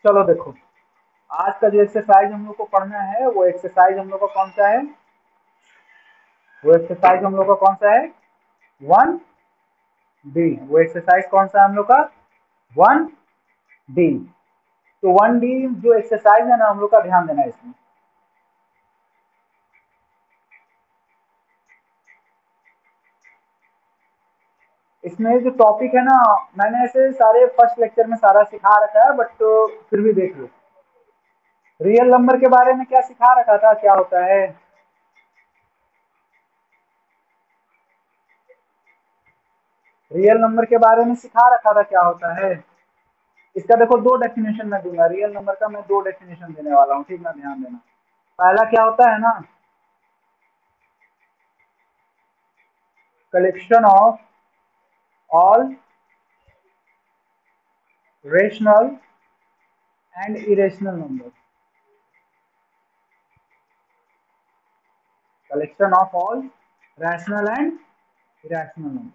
चलो देखो, आज का जो एक्सरसाइज हम लोग को पढ़ना है वो एक्सरसाइज हम लोग का कौन सा है? वो एक्सरसाइज हम लोग का कौन सा है? 1D। वो एक्सरसाइज कौन सा है हम लोग का? 1D। तो 1D जो एक्सरसाइज है ना, हम लोग का ध्यान देना है इसमें। इसमें जो टॉपिक है ना, मैंने ऐसे सारे फर्स्ट लेक्चर में सारा सिखा रखा है, बट फिर भी देख लो। रियल नंबर के बारे में क्या सिखा रखा था, क्या होता है? रियल नंबर के बारे में सिखा रखा था क्या होता है। इसका देखो दो डेफिनेशन मैं दूंगा, रियल नंबर का मैं दो डेफिनेशन देने वाला हूँ, ठीक ना, ध्यान देना। पहला क्या होता है ना, collection of all rational and irrational number. Collection of all rational and irrational number,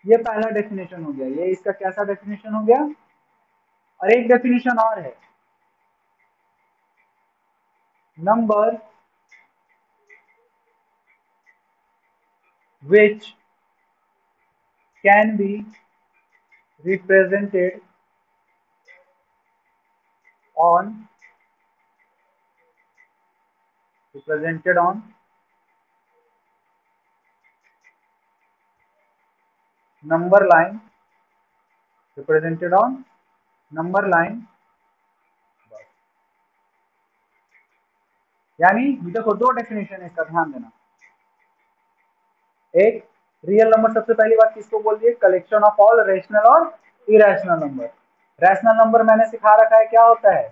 ये पहला डेफिनेशन हो गया। ये इसका कैसा डेफिनेशन हो गया? और एक डेफिनेशन और है, number which can be represented on represented on number line, represented on number line। यानी देखो दो डेफिनेशन है इसका, ध्यान देना। एक, रियल नंबर सबसे पहली बात किसको बोल दिए? कलेक्शन ऑफ ऑल रेशनल और इरेशनल नंबर। रैशनल नंबर मैंने सिखा रखा है क्या होता है,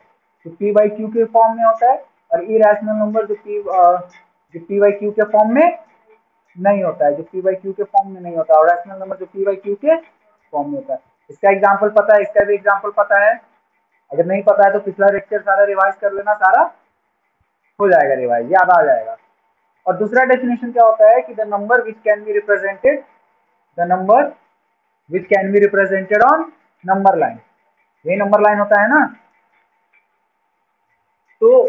जो पी बाई क्यू के फॉर्म में होता है, और इरेशनल नंबर जो पी बाई क्यू के फॉर्म में नहीं होता है, जो पी बाई क्यू के फॉर्म में नहीं होता है, और रैशनल नंबर जो पी बाई क्यू के फॉर्म में होता है। इसका एग्जाम्पल पता है, इसका भी एग्जाम्पल पता है। अगर नहीं पता है तो पिछला लेक्चर सारा रिवाइज कर लेना, सारा हो जाएगा रिवाइज, याद आ जाएगा। और दूसरा डेफिनेशन क्या होता है कि the number which can be represented, the number which can be represented on number line. यही नंबर लाइन होता है ना। तो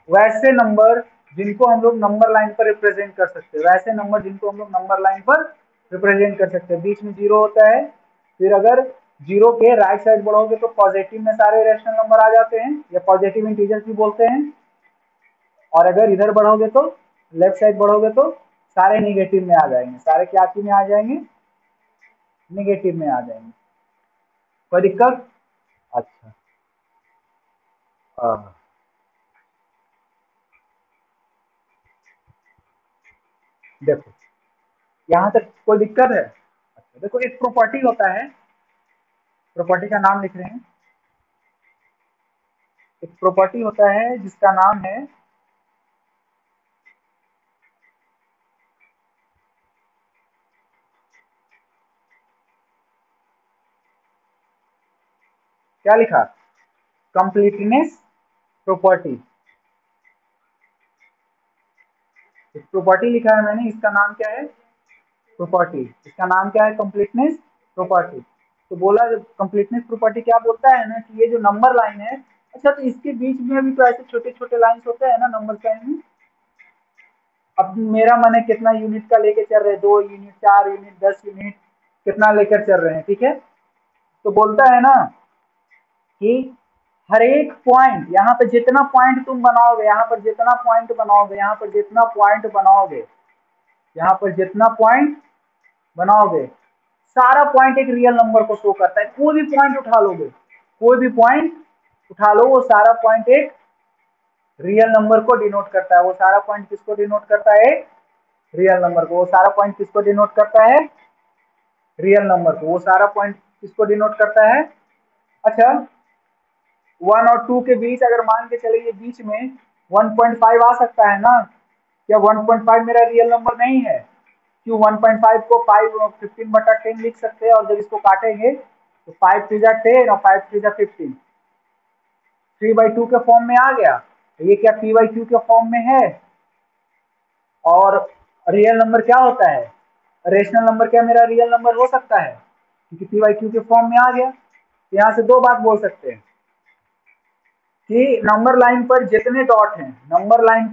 वैसे नंबर जिनको हम लोग नंबर लाइन पर रिप्रेजेंट कर सकते हैं, वैसे नंबर जिनको हम लोग नंबर लाइन पर रिप्रेजेंट कर सकते हैं, बीच में जीरो होता है। फिर अगर जीरो के राइट साइड बढ़ोगे तो पॉजिटिव में सारे रेशनल नंबर आ जाते हैं, या पॉजिटिव इंटीजर्स भी बोलते हैं। और अगर इधर बढ़ोगे तो, लेफ्ट साइड बढ़ोगे तो सारे निगेटिव में आ जाएंगे। सारे क्या चीज में आ जाएंगे? निगेटिव में आ जाएंगे। कोई दिक्कत? अच्छा। हाँ। देखो, यहाँ तक कोई दिक्कत है? अच्छा देखो, एक प्रॉपर्टी होता है, प्रॉपर्टी का नाम लिख रहे हैं। एक प्रॉपर्टी होता है जिसका नाम है क्या लिखा? Completeness property. एक प्रॉपर्टी लिखा है मैंने, इसका नाम क्या है? प्रॉपर्टी। इसका नाम क्या है? Completeness property. तो बोला जब कंप्लीटनेस प्रॉपर्टी क्या बोलता है ना, कि ये जो नंबर लाइन है, अच्छा तो इसके बीच में भी तो ऐसे छोटे छोटे लाइन्स होते हैं ना नंबर लाइन में। अब मेरा मन है कितना यूनिट का लेके चल रहे हैं, 2 यूनिट, 4 यूनिट, 10 यूनिट, कितना लेकर चल रहे हैं, ठीक है। तो बोलता है ना कि हर एक पॉइंट, यहाँ पे जितना पॉइंट तुम बनाओगे, यहाँ पर जितना पॉइंट बनाओगे, यहाँ पर जितना पॉइंट बनाओगे, यहाँ पर जितना पॉइंट बनाओगे, सारा पॉइंट एक रियल नंबर को शो करता है। कोई भी पॉइंट उठा लोगे, कोई भी पॉइंट उठा लो, वो सारा पॉइंट एक रियल नंबर को डिनोट करता है। वो सारा पॉइंट किसको डिनोट करता है? रियल नंबर को। वो सारा पॉइंट किसको डिनोट करता है? रियल नंबर को। वो सारा पॉइंट किसको डिनोट करता है? अच्छा, 1 और 2 के बीच अगर मान के चले ये बीच में 1.5 आ सकता है ना, क्या 1.5 मेरा रियल नंबर नहीं है? क्यों 1.5 को 15/10 लिख सकते हैं, और जब इसको काटेंगे तो 5 3 जा 10 और 5 3 जा 15, 3/2 के फॉर्म में आ गया। तो ये क्या p/q के फॉर्म में है? और रियल नंबर क्या होता है? रेशनल नंबर क्या मेरा रियल नंबर हो सकता है? क्योंकि p/q के फॉर्म में आ गया। तो यहाँ से दो बात बोल सकते हैं, कि नंबर लाइन पर जितने डॉट हैं, नंबर लाइन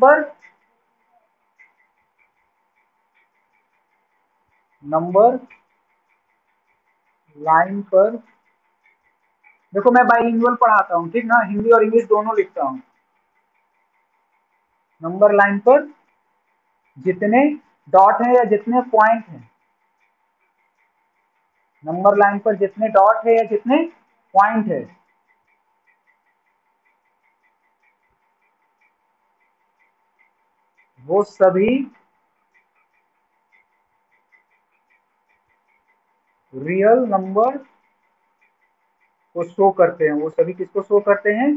पर देखो मैं बाइलिंगुअल पढ़ाता हूँ, ठीक ना, हिंदी और इंग्लिश दोनों लिखता हूँ। नंबर लाइन पर जितने डॉट हैं या जितने पॉइंट हैं, नंबर लाइन पर जितने डॉट है या जितने पॉइंट है, वो सभी रियल नंबर को शो करते हैं। वो सभी किसको शो करते हैं?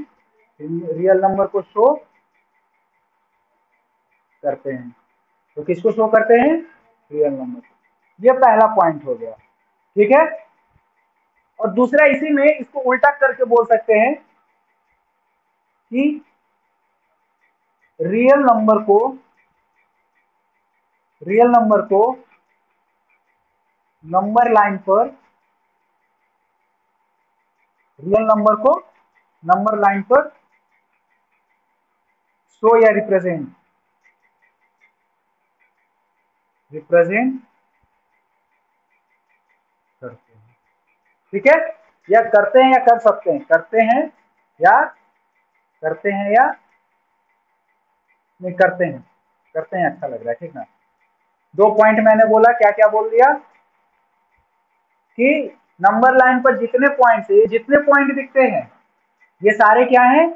रियल नंबर को शो करते हैं। तो किसको शो करते हैं? Real number. ये पहला पॉइंट हो गया, ठीक है। और दूसरा, इसी में इसको उल्टा करके बोल सकते हैं कि रियल नंबर को नंबर लाइन पर शो या रिप्रेजेंट करते हैं, ठीक है। या करते हैं या कर सकते हैं, करते हैं या नहीं, करते हैं अच्छा लग रहा है, ठीक ना। दो पॉइंट मैंने बोला, क्या क्या बोल दिया कि नंबर लाइन पर जितने पॉइंट है, जितने पॉइंट दिखते हैं ये सारे क्या हैं?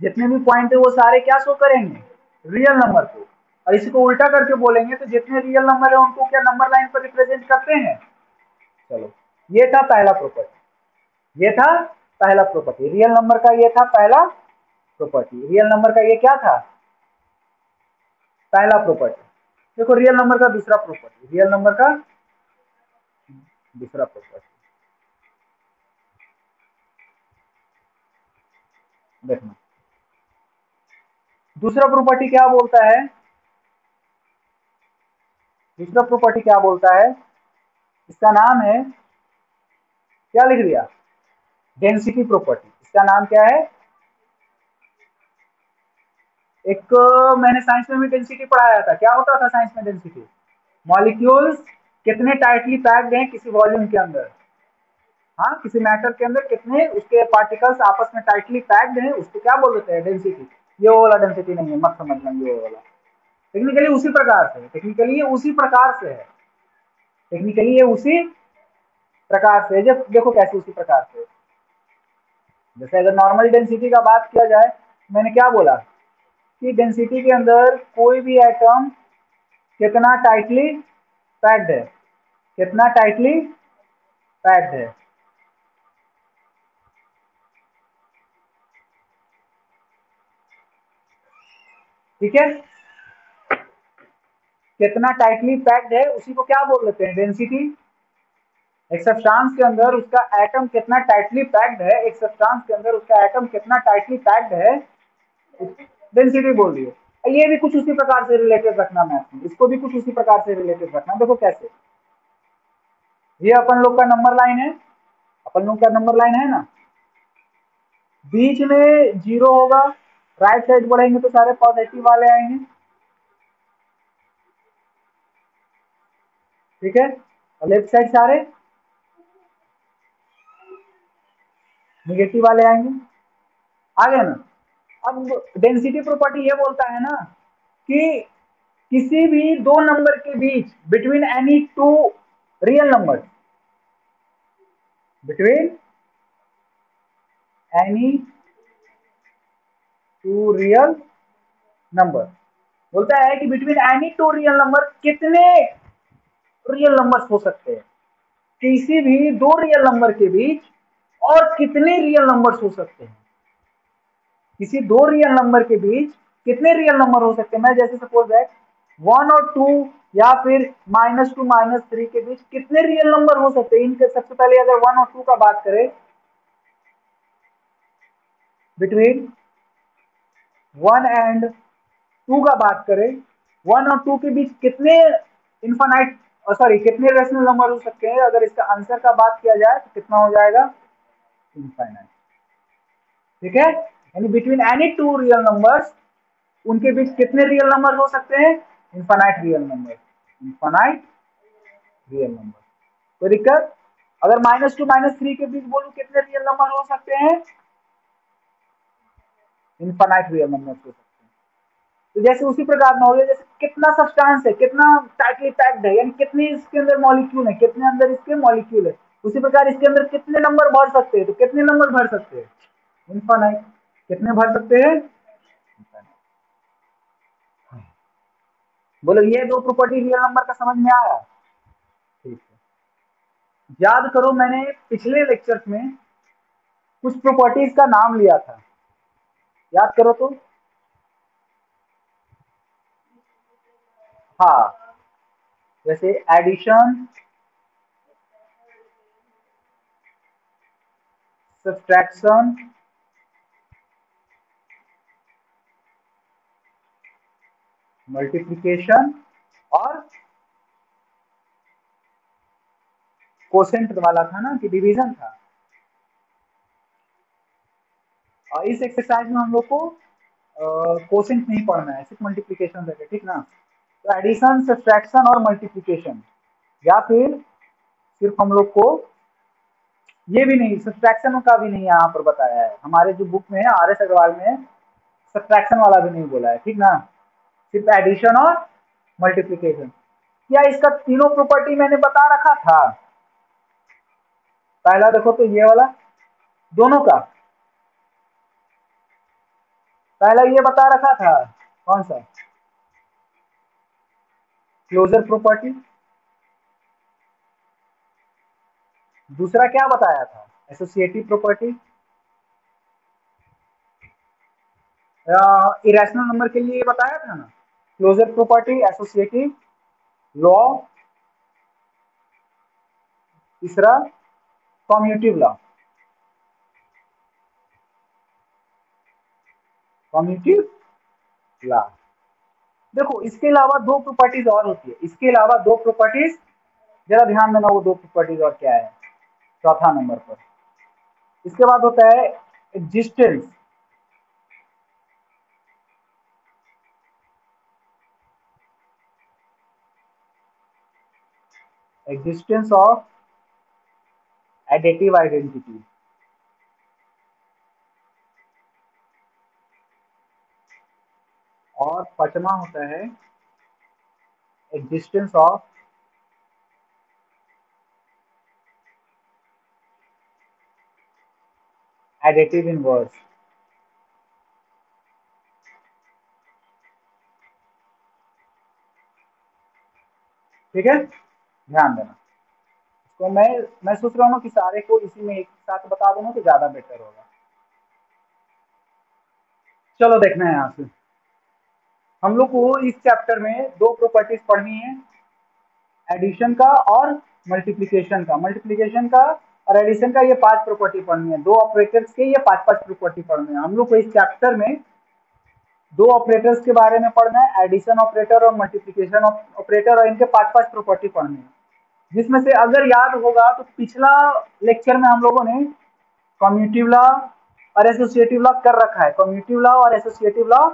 जितने भी पॉइंट है वो सारे क्या शो करेंगे? रियल नंबर को। और इसी को उल्टा करके बोलेंगे तो जितने रियल नंबर है उनको क्या नंबर लाइन पर रिप्रेजेंट करते हैं। चलो, ये था पहला प्रॉपर्टी, रियल नंबर का ये था पहला प्रॉपर्टी। रियल नंबर का ये क्या था? पहला प्रॉपर्टी। देखो रियल नंबर का दूसरा प्रॉपर्टी, देखना। दूसरा प्रॉपर्टी क्या बोलता है? इसका नाम है, क्या लिख दिया? Density property. इसका नाम क्या है? एक मैंने साइंस में भी डेंसिटी पढ़ाया था। क्या होता था साइंस में डेंसिटी? मॉलिक्यूल्स कितने टाइटली पैक्ड हैं किसी वॉल्यूम के अंदर, हाँ, किसी मैटर के अंदर कितने उसके पार्टिकल्स आपस में टाइटली पैक्ड हैं, उसको क्या बोल देते हैं? डेंसिटी। ये वो वाला डेंसिटी नहीं है, मत समझना ये वो वाला। टेक्निकली उसी प्रकार से है, जब देखो कैसे उसी प्रकार से। जैसे अगर नॉर्मल डेंसिटी का बात किया जाए, मैंने क्या बोला कि डेंसिटी के अंदर कोई भी एटम कितना टाइटली पैक्ड है, ठीक है। कितना टाइटली पैक्ड है उसी को क्या बोल देते हैं? डेंसिटी। एक सब्सटेंस के अंदर उसका एटम कितना टाइटली पैक्ड है, डेंसिटी बोल रही है। ये भी कुछ उसी प्रकार से रिलेटेड रखना, मैथ में इसको भी कुछ उसी प्रकार से रिलेटेड रखना। देखो कैसे, ये अपन लोग का नंबर लाइन है ना, बीच में जीरो होगा, राइट साइड बढ़ेंगे तो सारे पॉजिटिव वाले आएंगे, ठीक है। और लेफ्ट साइड सारे निगेटिव वाले आएंगे। आ गया ना। अब डेंसिटी प्रॉपर्टी ये बोलता है ना कि किसी भी दो नंबर के बीच, between any two real number, बोलता है कि between any two real number कितने रियल नंबर्स हो सकते हैं, किसी भी दो रियल नंबर के बीच और कितने रियल नंबर्स हो सकते हैं, किसी दो रियल नंबर के बीच कितने रियल नंबर हो सकते हैं। मैं जैसे सपोज दैट 1 और 2 या फिर -2 -3 के बीच कितने रियल नंबर हो सकते हैं। इनके सबसे पहले अगर 1 और 2 का बात करें, बिटवीन 1 एंड 2 का बात करें, 1 और 2 के बीच कितने कितने रेशनल नंबर हो सकते हैं। अगर इसका आंसर का बात किया जाए तो कितना हो जाएगा? इनफाइनाइट। ठीक है, यानी between any two real numbers, उनके बीच कितने रियल नंबर हो सकते हैं? Infinite real number, infinite real number. कोई दिक्कत? अगर -2 -3 के बीच बोलूं कितने रियल नंबर हो सकते हैं? इनफाइनाइट रियल नंबर हो सकते हैं। तो जैसे उसी प्रकार में हो गया, जैसे कितना सब्सटेंस है, कितना टाइटली पैक्ड है, यानी कितनी इसके अंदर मॉलिक्यूल है, कितने अंदर इसके मॉलिक्यूल है, उसी प्रकार इसके अंदर कितने नंबर भर सकते हैं? तो कितने नंबर भर सकते हैं? इनफाइनाइट। कितने भर सकते हैं? बोलो, ये दो प्रॉपर्टी रियल नंबर का समझ में आया? ठीक है, याद करो मैंने पिछले लेक्चर्स में कुछ प्रॉपर्टीज का नाम लिया था, याद करो तो। हाँ, जैसे एडिशन, सब्सट्रैक्शन, मल्टीप्लिकेशन और कोसेंट वाला था ना, कि डिवीजन था। और इस एक्सरसाइज में हम लोग को कोसेंट नहीं पढ़ना है, सिर्फ मल्टीप्लिकेशन रहेगा, ठीक ना। तो एडिशन, सब्सट्रैक्शन और मल्टीप्लिकेशन, या फिर सिर्फ हम लोग को ये भी नहीं, सब्सट्रैक्शन का भी नहीं यहाँ पर बताया है हमारे जो बुक में है, RS अग्रवाल में सब्सट्रैक्शन वाला भी नहीं बोला है, ठीक ना। सिर्फ एडिशन और मल्टीप्लिकेशन। क्या इसका तीनों प्रॉपर्टी मैंने बता रखा था? पहला देखो तो ये वाला, दोनों का पहला ये बता रखा था, कौन सा? Closure property. दूसरा क्या बताया था? Associative property. इरेशनल नंबर के लिए ये बताया था ना, क्लोजर प्रॉपर्टी, एसोसिएटिव लॉ, तीसरा कम्यूटिव लॉ। कम्यूटिव लॉ। देखो, इसके अलावा दो प्रॉपर्टीज और होती है, इसके अलावा दो प्रॉपर्टीज, जरा ध्यान देना, वो दो प्रॉपर्टीज और क्या है चौथा नंबर पर। इसके बाद होता है existence. Existence of additive identity. और पांचवा होता है एग्जिस्टेंस ऑफ एडिटिव इनवर्स। ठीक है, ध्यान देना। तो मैं सोच रहा हूँ कि सारे को इसी में एक साथ बता दूंगा तो ज्यादा बेटर होगा। चलो देखना है यहाँ से, हम लोग को इस चैप्टर में दो प्रॉपर्टीज पढ़नी है, एडिशन का और मल्टीप्लिकेशन का। मल्टीप्लिकेशन का और एडिशन का ये 5 प्रॉपर्टी पढ़नी है, दो ऑपरेटर्स के ये 5-5 प्रॉपर्टी पढ़नी है। हम लोग को इस चैप्टर में दो ऑपरेटर्स के बारे में पढ़ना है, एडिशन ऑपरेटर और मल्टीप्लिकेशन ऑपरेटर, और इनके 5-5 प्रॉपर्टी पढ़नी है। जिसमें से अगर याद होगा तो पिछला लेक्चर में हम लोगों ने कम्यूटिव लॉ और एसोसिएटिव लॉ कर रखा है, कम्यूटिव लॉ और एसोसिएटिव लॉ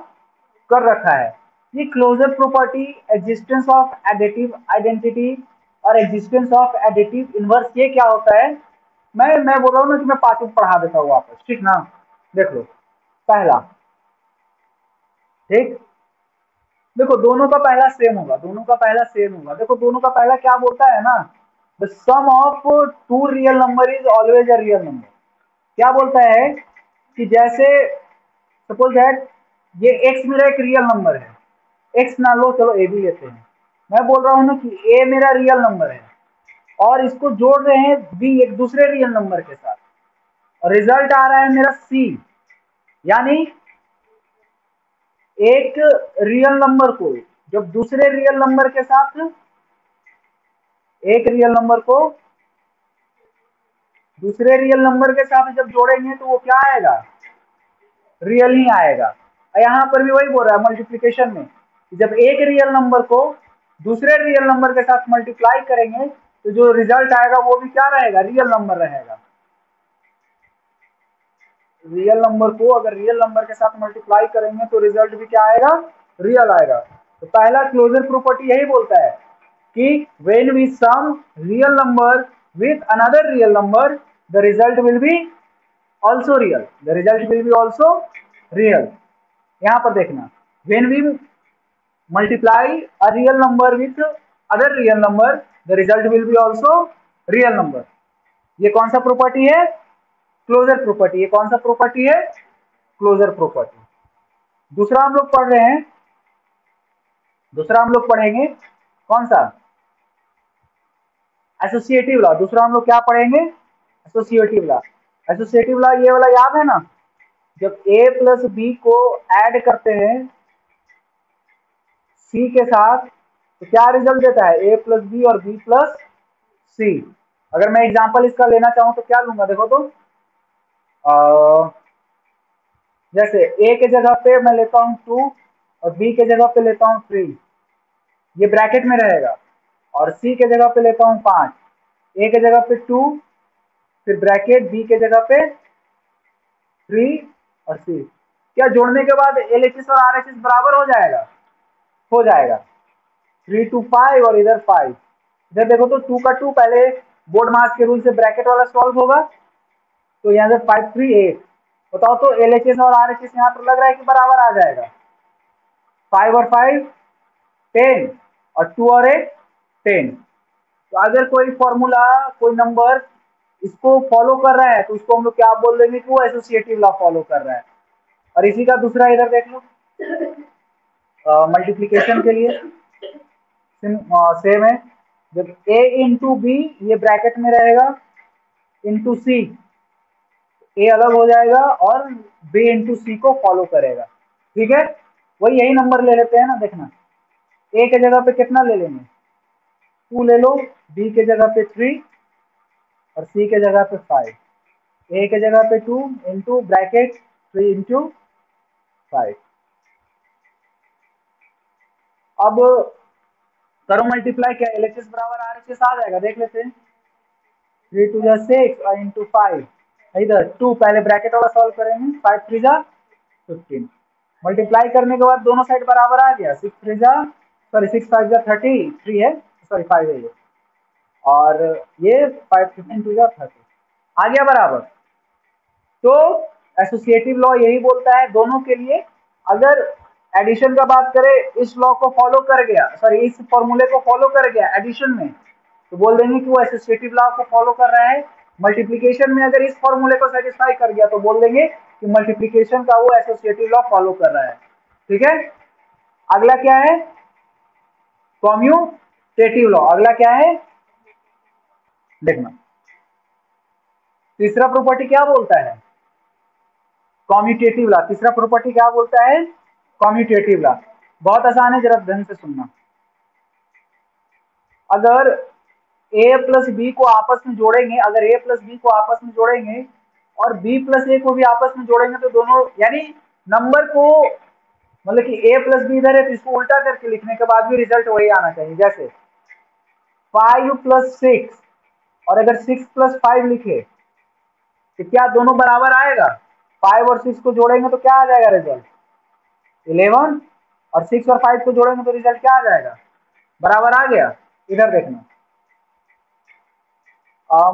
कर रखा है। ये closure property, existence of additive identity और एग्जिस्टेंस ऑफ एडिटिव इनवर्स, ये क्या होता है? मैं बोल रहा हूँ ना कि मैं 5 पढ़ा देता हूँ वापस, ठीक ना। देख लो, पहला, ठीक, देखो दोनों का पहला सेम होगा, दोनों का पहला सेम होगा। देखो दोनों का पहला क्या बोलता है ना, the sum of two real number is always a real number. क्या बोलता है कि जैसे सपोज दैट ये x मेरा एक रियल नंबर है, x ना लो, चलो a भी लेते हैं। मैं बोल रहा हूँ ना कि a मेरा रियल नंबर है और इसको जोड़ रहे हैं b एक दूसरे रियल नंबर के साथ, और रिजल्ट आ रहा है मेरा c। यानी एक रियल नंबर को जब दूसरे रियल नंबर के साथ, एक रियल नंबर को दूसरे रियल नंबर के साथ जब जोड़ेंगे तो वो क्या आएगा? रियल ही आएगा। यहाँ पर भी वही बोल रहा है मल्टीप्लिकेशन में, जब एक रियल नंबर को दूसरे रियल नंबर के साथ मल्टीप्लाई करेंगे तो जो रिजल्ट आएगा वो भी क्या रहेगा? रियल नंबर रहेगा। रियल नंबर को अगर रियल नंबर के साथ मल्टीप्लाई करेंगे तो रिजल्ट भी क्या आएगा, रियल आएगा। तो पहला क्लोजर प्रॉपर्टी यही बोलता है कि when we sum real number with another real number the result will be also real, the result will be also real. यहां पर देखना, when we multiply a real number with other real number the result will be also real number. ये कौन सा property है, closure property. ये कौन सा प्रॉपर्टी है, क्लोजर प्रॉपर्टी। दूसरा हम लोग पढ़ रहे हैं, दूसरा हम लोग पढ़ेंगे कौन सा, एसोसिएटिव लॉ। दूसरा हम लोग क्या पढ़ेंगे, एसोसिएटिव लॉ। एसोसिएटिव लॉ ये वाला याद है ना, जब a प्लस बी को ऐड करते हैं c के साथ तो क्या रिजल्ट देता है, a प्लस बी और b प्लस सी। अगर मैं एग्जांपल इसका लेना चाहूं तो क्या लूंगा, देखो तो जैसे a के जगह पे मैं लेता हूं 2 और b के जगह पे लेता हूं 3, ये ब्रैकेट में रहेगा। और c के जगह पे लेता हूं 5, a के जगह पे 2, फिर ब्रैकेट b के जगह पे 3 और c। क्या जोड़ने के बाद LHS और RHS बराबर हो जाएगा, हो जाएगा। 3 to 5 और इधर 5, इधर देखो तो 2 का 2 पहले बोर्ड मास के रूल से ब्रैकेट वाला सॉल्व होगा, तो यहाँ से 5 3 8। बताओ तो LHS और RHS यहाँ पर लग रहा है कि बराबर आ जाएगा, 5 और 5 10 और 2 और 8 10। तो अगर कोई फॉर्मूला कोई नंबर इसको फॉलो कर रहा है तो उसको हम लोग क्या बोल देंगे कि वो एसोसिएटिव लॉ फॉलो कर रहा है। और इसी का दूसरा इधर देख लो, मल्टीप्लीकेशन के लिए सेम है। जब a इंटू बी ये ब्रैकेट में रहेगा इंटू सी, ए अलग हो जाएगा और b इंटू सी को फॉलो करेगा, ठीक है। वही यही नंबर ले लेते हैं ना, देखना a के जगह पे कितना ले लेंगे, 2 ले लो, b के जगह पे 3 और c के जगह पे 5। a के जगह पे 2 इंटू ब्रैकेट 3 इंटू 5। अब करो मल्टीप्लाई, क्या LHS बराबर RHS आ जाएगा, देख लेते हैं। 3 2 जा 6 और इंटू 5, इधर 2 पहले ब्रैकेट वाला सॉल्व करेंगे, 5 3 जा 15। मल्टीप्लाई करने के बाद दोनों साइड बराबर आ गया, 6 3 जा सॉरी 6 5 जा 33 है, सॉरी 5 है ये, और ये 5 15 2 जा 30 आ गया बराबर। तो एसोसिएटिव लॉ यही बोलता है दोनों के लिए, अगर एडिशन का बात करें इस लॉ को फॉलो कर गया, सॉरी इस फॉर्मूले को फॉलो कर गया एडिशन में, तो बोल देंगे कि वो एसोसिएटिव लॉ को फॉलो कर रहा है। मल्टीप्लीकेशन में अगर इस फॉर्मूले को सेटिस्फाई कर गया तो बोल देंगे कि मल्टीप्लीकेशन का वो एसोसिएटिव लॉ फॉलो कर रहा है, ठीक है। अगला क्या है, कॉम्यूटेटिव लॉ। अगला क्या है, देखना तीसरा प्रॉपर्टी क्या बोलता है, कॉम्यूटेटिव लॉ। तीसरा प्रॉपर्टी क्या बोलता है, कॉम्यूटेटिव लॉ। बहुत आसान है, जरा ध्यान से सुनना। अगर a प्लस बी को आपस में जोड़ेंगे, अगर a प्लस बी को आपस में जोड़ेंगे और b प्लस ए को भी आपस में जोड़ेंगे तो दोनों यानी नंबर को, मतलब कि a प्लस बी इधर है तो इसको उल्टा करके लिखने के बाद भी रिजल्ट वही आना चाहिए। जैसे 5 प्लस 6 और अगर 6 प्लस 5 लिखे तो क्या दोनों बराबर आएगा, 5 और 6 को जोड़ेंगे तो क्या आ जाएगा रिजल्ट 11, और 6 और 5 को जोड़ेंगे तो रिजल्ट क्या आ जाएगा, बराबर आ गया। इधर देखना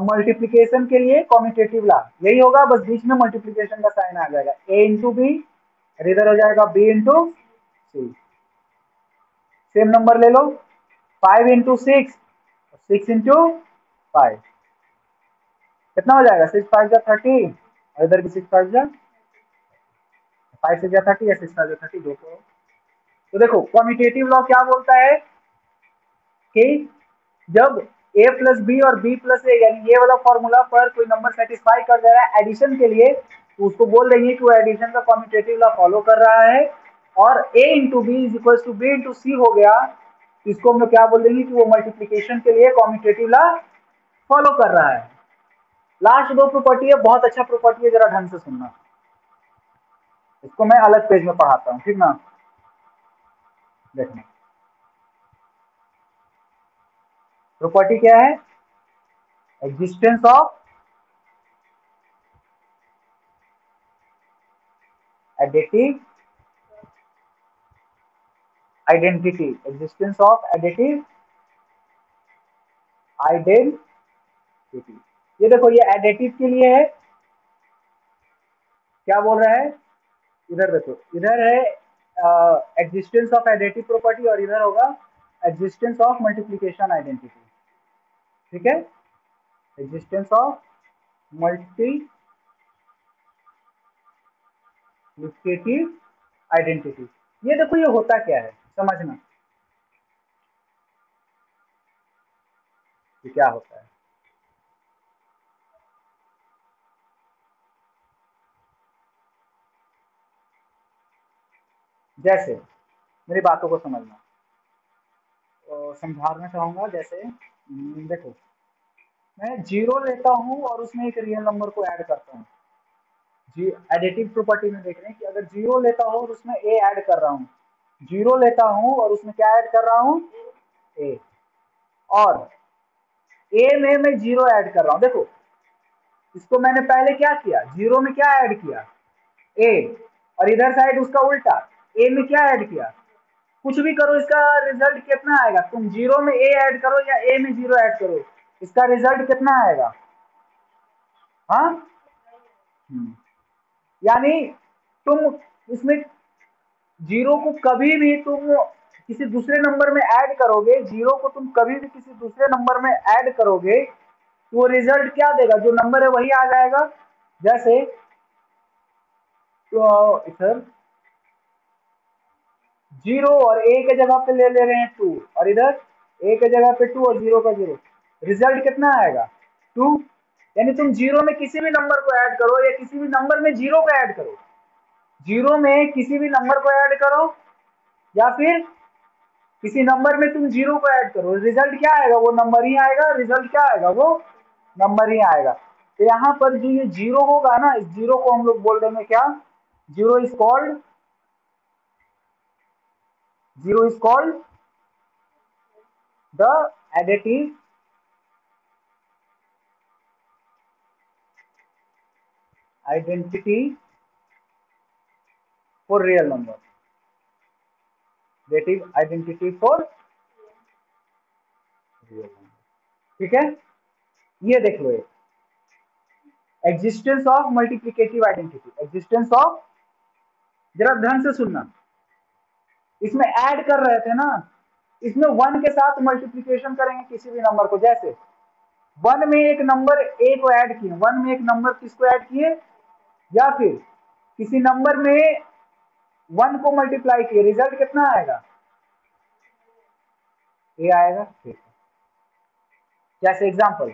मल्टीप्लीकेशन के लिए कॉम्यूटेटिव लॉ यही होगा, बस बीच में मल्टीप्लीकेशन का साइन आ जाएगा, a इंटू बी और इधर हो जाएगा b इंटू सी। सेम नंबर ले लो, 5 इंटू 6 6 इंटू 5 कितना हो जाएगा, 6 5 जा 30 और इधर भी 6 5 जा 5 6 जा 30 या 6 5 जा 30 दो को। तो देखो कॉम्यूटेटिव लॉ क्या बोलता है कि जब a प्लस बी और b प्लस ए यानी ये वाला फॉर्मूला पर कोई नंबर सेटिस्फाई कर दे रहा है एडिशन के लिए तो उसको बोल देंगे कि वो एडिशन का कॉम्यूटेटिव लॉ फॉलो कर रहा है। और a into B is equal to B into C हो गया, तो इसको हम लोग क्या बोल देंगे कि वो मल्टीप्लीकेशन के लिए कॉम्यूटेटिव लॉ फॉलो कर रहा है। लास्ट दो प्रॉपर्टी है, बहुत अच्छा प्रॉपर्टी है, जरा ढंग से सुनना, इसको मैं अलग पेज में पढ़ाता हूँ, ठीक ना। देखना प्रॉपर्टी क्या है, existence of additive identity, existence of additive identity. ये देखो, ये एडिटिव के लिए है, क्या बोल रहा है, इधर देखो, इधर है एग्जिस्टेंस ऑफ एडिटिव प्रॉपर्टी और इधर होगा एग्जिस्टेंस ऑफ मल्टीप्लिकेशन आइडेंटिटी। ठीक है, एग्जिस्टेंस ऑफ मल्टीप्लिकेटिव आइडेंटिटी। ये देखो, ये होता क्या है समझना, ये क्या होता है। जैसे मेरी बातों को समझना, समझाना चाहूंगा। जैसे देखो, मैं जीरो लेता हूँ और उसमें एक रियल नंबर को ऐड करता हूँ। जी, एडिटिव प्रॉपर्टी में देख रहे हैं कि अगर जीरो लेता हूँ और उसमें ए ऐड कर रहा हूँ, जीरो लेता हूँ और उसमें क्या ऐड कर रहा हूँ, ए, और ए में मैं जीरो ऐड कर रहा हूँ। देखो, इसको मैंने पहले क्या किया, जीरो में क्या ऐड किया, ए, और इधर साइड उसका उल्टा, ए में क्या ऐड किया। कुछ भी करो, इसका रिजल्ट कितना आएगा, तुम जीरो में ए ऐड करो या ए में जीरो ऐड करो, इसका रिजल्ट कितना आएगा। हाँ, यानी तुम इसमें जीरो को कभी भी तुम किसी दूसरे नंबर में ऐड करोगे, जीरो को तुम कभी भी किसी दूसरे नंबर में ऐड करोगे तो वो रिजल्ट क्या देगा, जो नंबर है वही आ जाएगा। जैसे तो इधर जीरो और ए के जगह पे ले ले रहे हैं टू, और इधर ए के जगह पे टू और जीरो का जीरो, रिजल्ट कितना आएगा, टू। यानी तुम जीरो में किसी भी नंबर को ऐड करो या किसी भी नंबर में जीरो को ऐड करो, जीरो में किसी भी नंबर को ऐड करो या फिर किसी नंबर में तुम जीरो को ऐड करो, रिजल्ट क्या आएगा, वो नंबर ही आएगा, रिजल्ट क्या आएगा, वो नंबर ही आएगा। तो यहाँ पर जो ये जीरो होगा ना, इस जीरो को हम लोग बोल देंगे क्या, zero is called, zero is called the additive identity for real number, additive identity for real number. ठीक है, ये देख लो, existence of multiplicative identity, existence of, जरा ध्यान से सुनना, इसमें ऐड कर रहे थे ना, इसमें वन के साथ मल्टीप्लिकेशन करेंगे किसी भी नंबर को। जैसे वन में एक नंबर ए को ऐड किए, वन में एक नंबर किसको ऐड किए, या फिर किसी नंबर में वन को मल्टीप्लाई किए, रिजल्ट कितना आएगा, ए आएगा। ठीक है, जैसे एग्जांपल,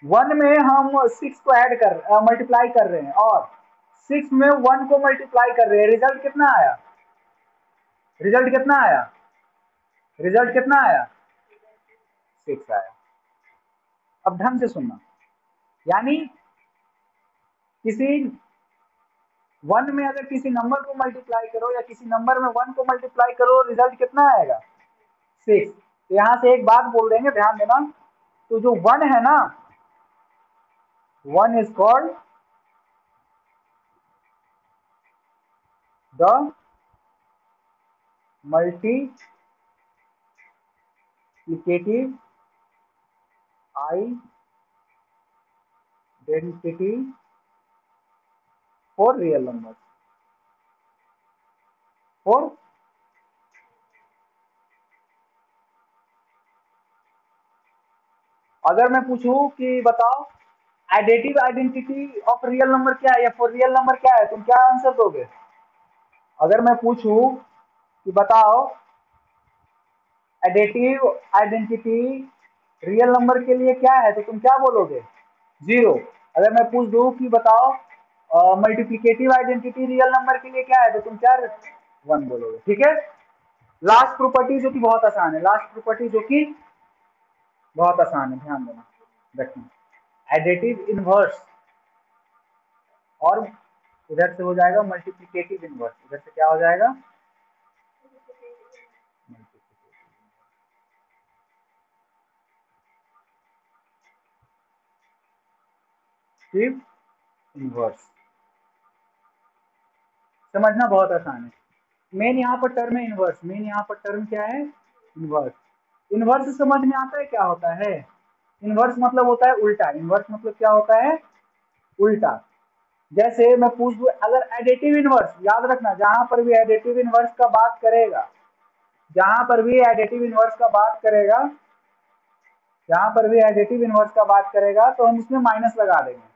वन में हम सिक्स को ऐड कर मल्टीप्लाई कर रहे हैं और सिक्स में वन को मल्टीप्लाई कर रहे हैं, रिजल्ट कितना आया, रिजल्ट कितना आया, रिजल्ट कितना आया, सिक्स आया। अब ढंग से सुनना, यानी किसी वन में अगर किसी नंबर को मल्टीप्लाई करो या किसी नंबर में वन को मल्टीप्लाई करो, रिजल्ट कितना आएगा, सिक्स। तो यहां से एक बात बोल देंगे, ध्यान देना, तो जो वन है ना, one is called the multiplicative identity for real number, for, अगर मैं पूछूं कि बताओ additive identity of real number क्या है या फॉर रियल नंबर क्या है, तुम क्या आंसर दोगे। अगर मैं पूछूं कि बताओ एडिटिव आइडेंटिटी रियल नंबर के लिए क्या है, तो तुम क्या बोलोगे, जीरो। अगर मैं पूछ दूं कि बताओ मल्टीप्लिकेटिव आइडेंटिटी रियल नंबर के लिए क्या है, तो तुम क्या, वन बोलोगे। ठीक है, लास्ट प्रॉपर्टी जो कि बहुत आसान है, लास्ट प्रॉपर्टी जो कि बहुत आसान है, ध्यान देना, देखना, एडिटिव इनवर्स, और इधर से हो जाएगा मल्टीप्लिकेटिव इनवर्स, इधर से क्या हो जाएगा, मल्टीप्लिकेटिव इनवर्स। समझना बहुत आसान है। मेन यहाँ पर टर्म है इनवर्स, मेन यहाँ पर टर्म क्या है, इनवर्स। इनवर्स समझ में आता है क्या होता है? इनवर्स मतलब होता है उल्टा। इनवर्स मतलब क्या होता है? उल्टा। जैसे मैं पूछ दूं, अगर एडिटिव इनवर्स, याद रखना जहां पर भी एडिटिव इनवर्स का बात करेगा, जहां पर भी एडिटिव इनवर्स का बात करेगा, जहां पर भी एडिटिव इनवर्स का बात करेगा तो हम उसमें माइनस लगा देंगे।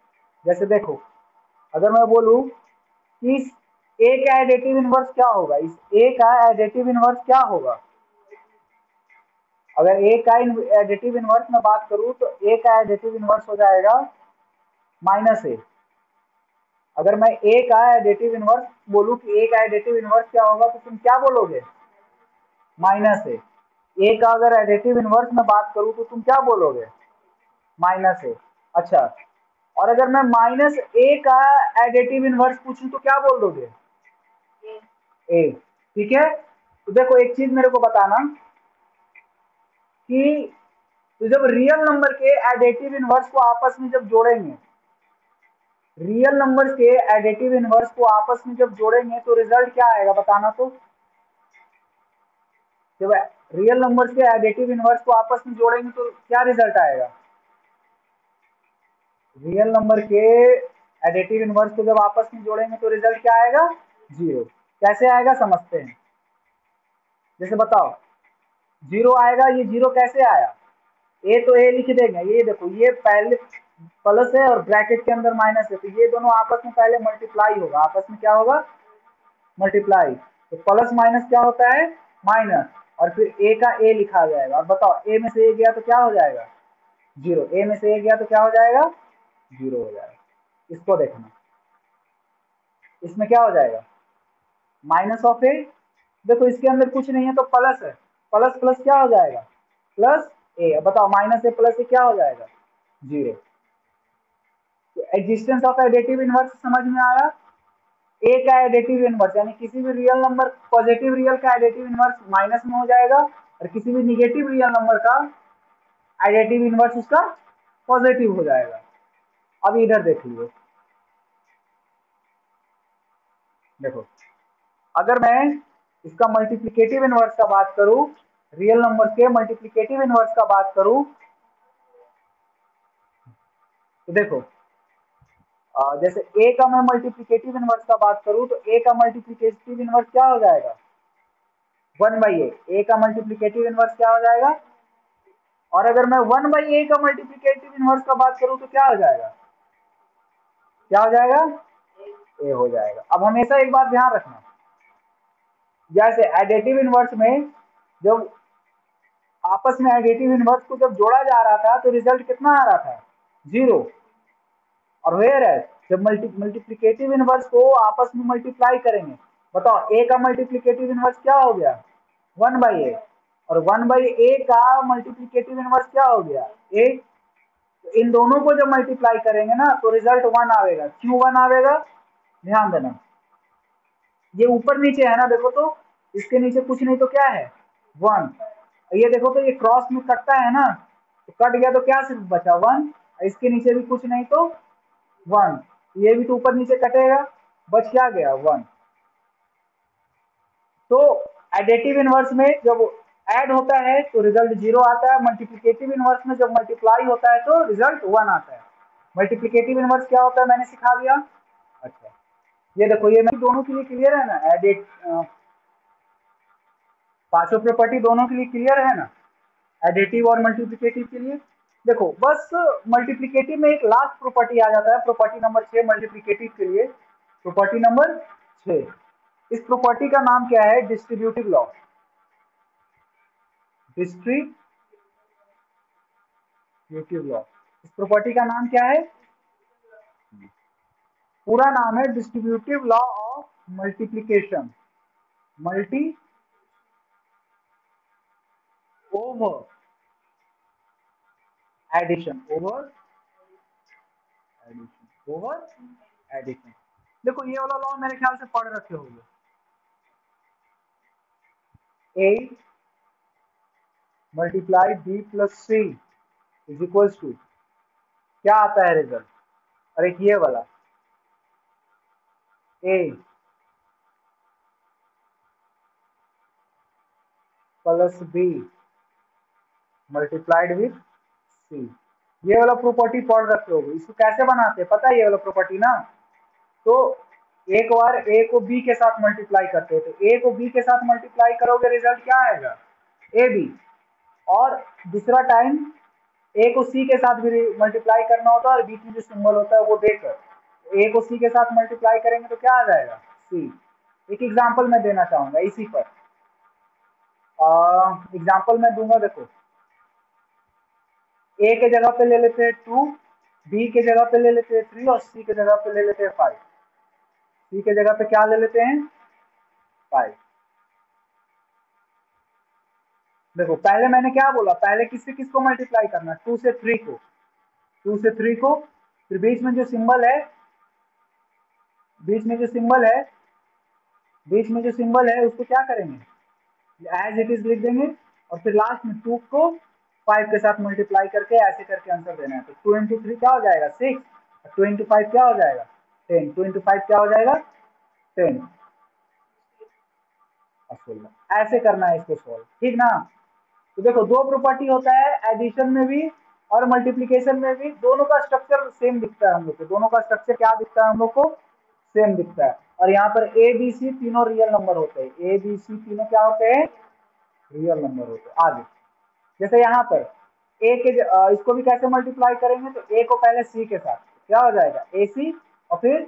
जैसे देखो, अगर मैं बोलूं कि इस ए का एडिटिव इनवर्स क्या होगा, इस ए का एडिटिव इनवर्स क्या होगा, अगर ए का एडिटिव इनवर्स में बात करूं तो ए का एडिटिव इनवर्स हो जाएगा माइनस ए। अगर मैं ए का एडिटिव इनवर्स बोलूं कि ए का एडिटिव इनवर्स क्या होगा तो तुम क्या बोलोगे? माइनस ए। ए का अगर एडिटिव इनवर्स में बात करूं तो तुम क्या बोलोगे? माइनस ए। अच्छा, और अगर मैं माइनस ए का एडिटिव इनवर्स पूछूं तो क्या बोल दोगे? ए। ठीक है, तो देखो एक चीज मेरे को बताना कि तो जब रियल नंबर के एडिटिव इनवर्स को आपस में जब जोड़ेंगे, रियल नंबर के एडिटिव इनवर्स को आपस में जब जोड़ेंगे तो रिजल्ट क्या आएगा बताना तो। जब रियल नंबर के एडिटिव इनवर्स को आपस में जोड़ेंगे तो क्या रिजल्ट आएगा? रियल नंबर के एडिटिव इनवर्स को जब आपस में जोड़ेंगे तो रिजल्ट क्या आएगा? जीरो। कैसे आएगा समझते हैं। जैसे बताओ, जीरो आएगा, ये जीरो कैसे आया? ए तो ए लिख देंगे, ये देखो ये पहले प्लस है और ब्रैकेट के अंदर माइनस है, तो ये दोनों आपस में पहले मल्टीप्लाई होगा, आपस में क्या होगा? मल्टीप्लाई। तो प्लस माइनस क्या होता है? माइनस। और फिर ए का ए लिखा जाएगा, और बताओ ए में से ए गया तो क्या हो जाएगा? जीरो। ए में से ए गया तो क्या हो जाएगा? जीरो हो जाएगा। इसको देखना, इसमें क्या हो जाएगा? माइनस ऑफ ए। देखो इसके अंदर कुछ नहीं है तो प्लस है, प्लस प्लस क्या हो जाएगा? प्लस ए। बताओ माइनस ए प्लस ए क्या हो जाएगा? जीरो। तो एग्जिस्टेंस ऑफ एडिटिव इनवर्स समझ में आया। ए का एडिटिव इनवर्स यानी किसी भी रियल नंबर, पॉजिटिव रियल का एडिटिव इनवर्स माइनस में हो जाएगा, और किसी भी निगेटिव रियल नंबर का एडिटिव इनवर्स उसका पॉजिटिव हो जाएगा। अब इधर देख लीजिए, देखो अगर मैं इसका मल्टीप्लिकेटिव इनवर्स का बात करूं, रियल नंबर के मल्टीप्लिकेटिव इनवर्स का बात करूं तो देखो, जैसे ए का मैं मल्टीप्लिकेटिव इनवर्स का बात करूं तो ए का मल्टीप्लिकेटिव इनवर्स क्या हो जाएगा? 1/a। ए का मल्टीप्लिकेटिव इनवर्स क्या हो जाएगा? और अगर मैं 1/a का मल्टीप्लिकेटिव इनवर्स का बात करूं तो क्या हो जाएगा? क्या हो जाएगा? ए हो जाएगा। अब हमेशा एक बात ध्यान रखना, जैसे एडिटिव इनवर्स में जब आपस में एडिटिव इनवर्स को जब जोड़ा जा रहा था तो रिजल्ट कितना आ रहा था? जीरो। और वेयर है जब मल्टीप्लिकेटिव इनवर्स को आपस में मल्टीप्लाई करेंगे, बताओ ए का मल्टीप्लिकेटिव इनवर्स क्या हो गया? 1/a। और 1/a का मल्टीप्लिकेटिव इनवर्स क्या हो गया? ए। तो इन दोनों को जब मल्टीप्लाई करेंगे ना तो रिजल्ट 1 आएगा। क्यों 1 आएगा? ध्यान देना, ये ऊपर नीचे है ना, देखो तो इसके नीचे कुछ नहीं तो क्या है? 1। ये देखो तो ये क्रॉस में कटता है ना, तो कट गया तो क्या सिर्फ बचा 1। इसके नीचे भी कुछ नहीं तो 1, ये भी तो ऊपर नीचे कटेगा, बच क्या गया? 1। तो एडिटिव इनवर्स में जब ऐड होता है तो रिजल्ट 0 आता है, मल्टीप्लिकेटिव इनवर्स में जब मल्टीप्लाई होता है तो रिजल्ट 1 आता है। मल्टीप्लिकेटिव इनवर्स क्या होता है मैंने सिखा दिया। अच्छा, ये देखो ये दोनों के लिए क्लियर है ना? एडिट पांचों प्रॉपर्टी दोनों के लिए क्लियर है ना, एडिटिव और मल्टीप्लिकेटिव के लिए। देखो बस मल्टीप्लिकेटिव में एक लास्ट प्रॉपर्टी आ जाता है, प्रॉपर्टी नंबर 6 मल्टीप्लिकेटिव के लिए, प्रॉपर्टी नंबर 6। इस प्रॉपर्टी का नाम क्या है? Distributive law. डिस्ट्रीब्यूटिव लॉ, इस प्रॉपर्टी का नाम क्या है? पूरा नाम है distributive law of multiplication. Multi over addition, over addition, over addition. देखो ये वाला लॉ मेरे ख्याल से पढ़ रखे होंगे। A multiply B plus C is equals to क्या आता है रिजल्ट? और एक ये वाला A plus B multiplied with C. ये वाला प्रॉपर्टी पढ़ रखे होगे। इसको कैसे बनाते हैं पता है ये वाला प्रॉपर्टी ना? तो एक बार ए को बी के साथ मल्टीप्लाई करते हैं, तो ए को बी के साथ मल्टीप्लाई करोगे रिजल्ट क्या आएगा? A B. और दूसरा टाइम ए को सी के साथ भी मल्टीप्लाई करना होता है और बीच में जो सिंबल होता है वो देकर ए को सी के साथ मल्टीप्लाई करेंगे तो क्या आ जाएगा? सी। एक एग्जांपल मैं देना चाहूंगा इसी पर। एग्जांपल मैं दूंगा, देखो ए के जगह पे ले लेते हैं 2, बी के जगह पे ले लेते हैं 3 और सी के जगह पे ले लेते हैं 5। सी के जगह पे क्या ले लेते हैं? 5। देखो पहले मैंने क्या बोला, पहले किससे किसको मल्टीप्लाई करना? 2 से 3 को, 2 से 3 को, फिर बीच में जो सिंबल है, बीच में जो सिंबल है, बीच में जो सिंबल है उसको क्या करेंगे? एज इट इज लिख देंगे और फिर लास्ट में 2 को 5 के साथ मल्टीप्लाई करके ऐसे करके आंसर देना है। तो 2 इंटू 3 क्या हो जाएगा? 6। 2 इंटू 5 क्या हो जाएगा? 10। 2 इंटू 5 क्या हो जाएगा? 10। ऐसे करना है इसको सॉल्व, ठीक ना? तो देखो दो प्रॉपर्टी होता है, एडिशन में भी और मल्टीप्लीकेशन में भी। दोनों का स्ट्रक्चर सेम दिखता है हम लोग को। दोनों का स्ट्रक्चर क्या दिखता है हम लोग को? सेम दिखता है। और यहाँ पर ए बी सी तीनों रियल नंबर होते हैं। ए बी सी तीनों क्या होते हैं? रियल नंबर होते हैं। आगे जैसे यहाँ पर ए के इसको भी कैसे मल्टीप्लाई करेंगे? तो ए को पहले सी के साथ क्या हो जाएगा? ए सी। और फिर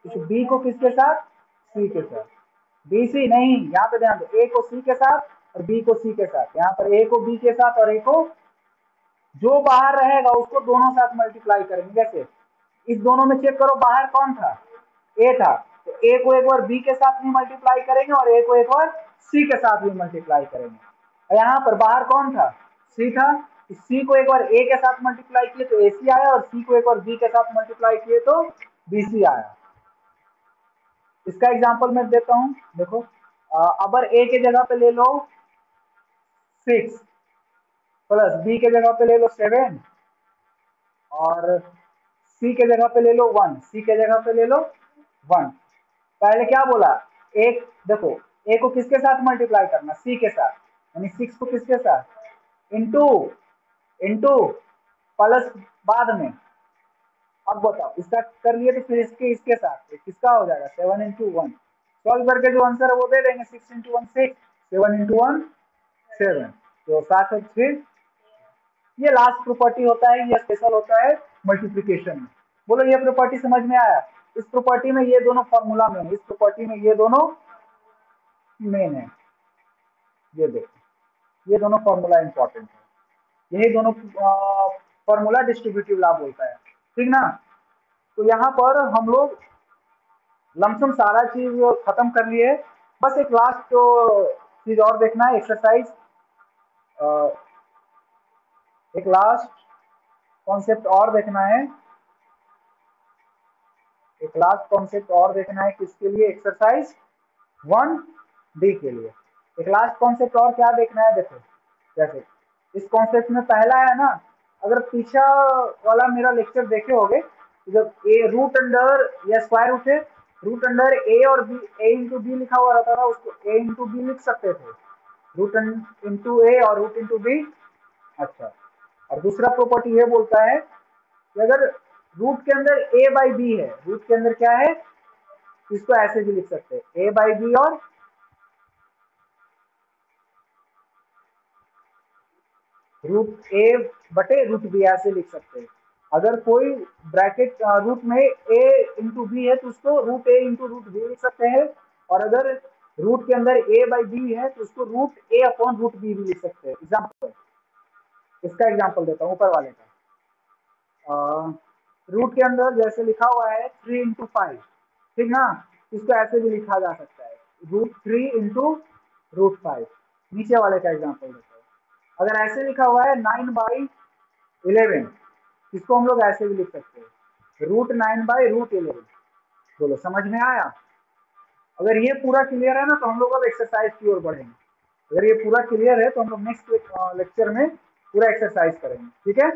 इस बी को किसके साथ? सी के साथ। बी सी नहीं, यहाँ पे ध्यान दो, ए को सी के साथ और बी को सी के साथ। यहाँ पर ए को बी के साथ और ए को, जो बाहर रहेगा उसको दोनों साथ मल्टीप्लाई करेंगे। जैसे इस दोनों में चेक करो, बाहर कौन था? ए था। तो ए को एक बार बी के साथ भी मल्टीप्लाई करेंगे और ए को एक बार सी के साथ भी मल्टीप्लाई करेंगे। और यहाँ पर बाहर कौन था? सी था। तो सी को एक बार ए के साथ मल्टीप्लाई किए तो ए सी आया और सी को एक बार बी के साथ मल्टीप्लाई किए तो बी सी आया। इसका एग्जाम्पल मैं देता हूं, देखो अगर ए के जगह पे ले लो 6 प्लस बी के जगह पे ले लो 7 और सी के जगह पे ले लो 1, सी के जगह पे ले लो 1। पहले क्या बोला? एक देखो, ए को किसके साथ मल्टीप्लाई करना? सी के साथ। यानी 6 को किसके साथ? इंटू इंटू प्लस बाद में। अब बताओ इसका कर लिए तो फिर इसके इसके साथ तो किसका हो जाएगा? 7 इंटू 1। सॉल्व करके जो आंसर है वो दे देंगे। 6 इंटू 1 6, 7 इंटू 1 7। तो 7 और 6। ये लास्ट प्रॉपर्टी होता है, ये स्पेशल होता है मल्टीप्लिकेशन में। बोलो ये प्रॉपर्टी समझ में आया? इस प्रॉपर्टी में ये दोनों फॉर्मूला मेन, इस प्रॉपर्टी में ये दोनों मेन है। ये देखो ये दोनों फॉर्मूला इंपॉर्टेंट है। यही दोनों फॉर्मूला डिस्ट्रीब्यूटिव लॉ बोलता है, ठीक ना? तो यहाँ पर हम लोग लमसम सारा चीज खत्म कर लिए। बस एक लास्ट तो चीज और देखना है, एक्सरसाइज। एक लास्ट कॉन्सेप्ट और देखना है, एक लास्ट कॉन्सेप्ट और देखना है किसके लिए? एक्सरसाइज 1D के लिए। एक लास्ट कॉन्सेप्ट और क्या देखना है? देखो जैसे इस कॉन्सेप्ट में पहला है ना, अगर पीछा वाला मेरा लेक्चर देखे होगे तो जब ए रूट अंडर या स्क्वायर रूट है, रूट अंडर ए और बी, ए इंटू बी लिखा हुआ रहता था, उसको ए इंटू बी लिख सकते थे। रूट इंटू ए और रूट इंटू बी। अच्छा, और दूसरा प्रॉपर्टी ये बोलता है कि अगर रूट के अंदर ए बाई बी है, रूट के अंदर क्या है, इसको ऐसे भी लिख सकते हैं, ए बाई बी और रूट ए बटे रूट बी, ऐसे लिख सकते हैं। अगर कोई ब्रैकेट रूट में ए इंटू बी है तो उसको रूट ए इंटू रूट बी लिख सकते हैं। और अगर रूट के अंदर ए बाई बी है तो उसको रूट ए अपॉन रूट बी भी लिख सकते हैं। एग्जाम्पल, इसका एग्जाम्पल देता हूँ ऊपर वाले का। रूट के अंदर जैसे लिखा हुआ है 3 इंटू 5, ठीक ना? इसको ऐसे भी लिखा जा सकता है, रूट 3 इंटू रूट 5। नीचे वाले का एग्जाम्पल देता हूँ, अगर ऐसे लिखा हुआ है 9/11, इसको हम लोग ऐसे भी लिख सकते हैं, रूट 9/√11। बोलो समझ में आया? अगर ये पूरा क्लियर है ना तो हम लोग अब एक्सरसाइज की ओर बढ़ेंगे। अगर ये पूरा क्लियर है तो हम लोग नेक्स्ट लेक्चर में पूरा एक्सरसाइज करेंगे, ठीक है?